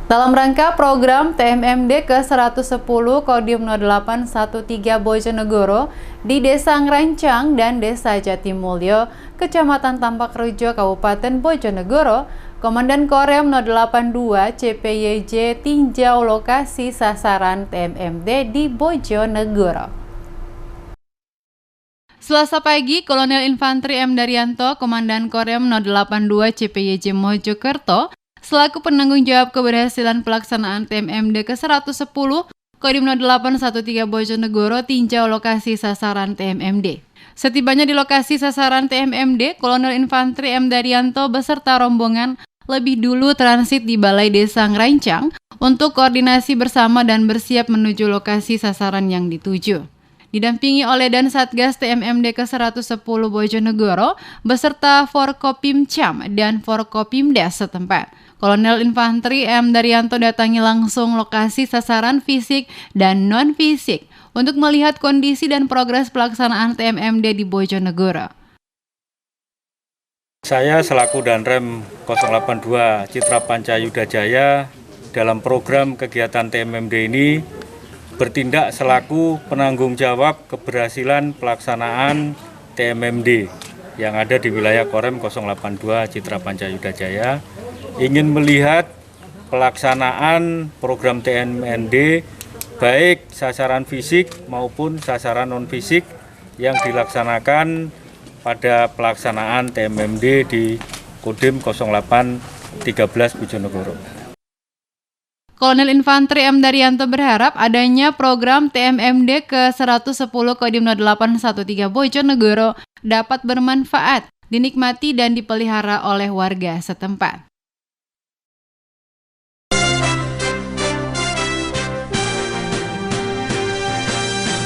Dalam rangka program TMMD ke-110 Kodim 0813 Bojonegoro di Desa Ngerancang dan Desa Jatimulyo, Kecamatan Tampakrejo, Kabupaten Bojonegoro, Komandan Korem 082 CPYJ tinjau lokasi sasaran TMMD di Bojonegoro. Selasa pagi, Kolonel Infanteri M. Daryanto, Komandan Korem 082 CPYJ Mojokerto, selaku penanggung jawab keberhasilan pelaksanaan TMMD ke-110 Kodim 0813 Bojonegoro tinjau lokasi sasaran TMMD. Setibanya di lokasi sasaran TMMD, Kolonel Infanteri M. Daryanto beserta rombongan lebih dulu transit di Balai Desa Ngerancang untuk koordinasi bersama dan bersiap menuju lokasi sasaran yang dituju. Didampingi oleh Dan Satgas TMMD ke-110 Bojonegoro beserta Forkopimcam dan Forkopimdes setempat. Kolonel Infanteri M. Daryanto datangi langsung lokasi sasaran fisik dan non-fisik untuk melihat kondisi dan progres pelaksanaan TMMD di Bojonegoro. Saya selaku Danrem 082 Citra Pancayuda Jaya dalam program kegiatan TMMD ini bertindak selaku penanggung jawab keberhasilan pelaksanaan TMMD yang ada di wilayah Korem 082 Citra Pancayuda Jaya, ingin melihat pelaksanaan program TMMD baik sasaran fisik maupun sasaran non-fisik yang dilaksanakan pada pelaksanaan TMMD di Kodim 0813 Bojonegoro. Kolonel Infanteri M. Daryanto berharap adanya program TMMD ke-110 Kodim 0813 Bojonegoro dapat bermanfaat, dinikmati dan dipelihara oleh warga setempat.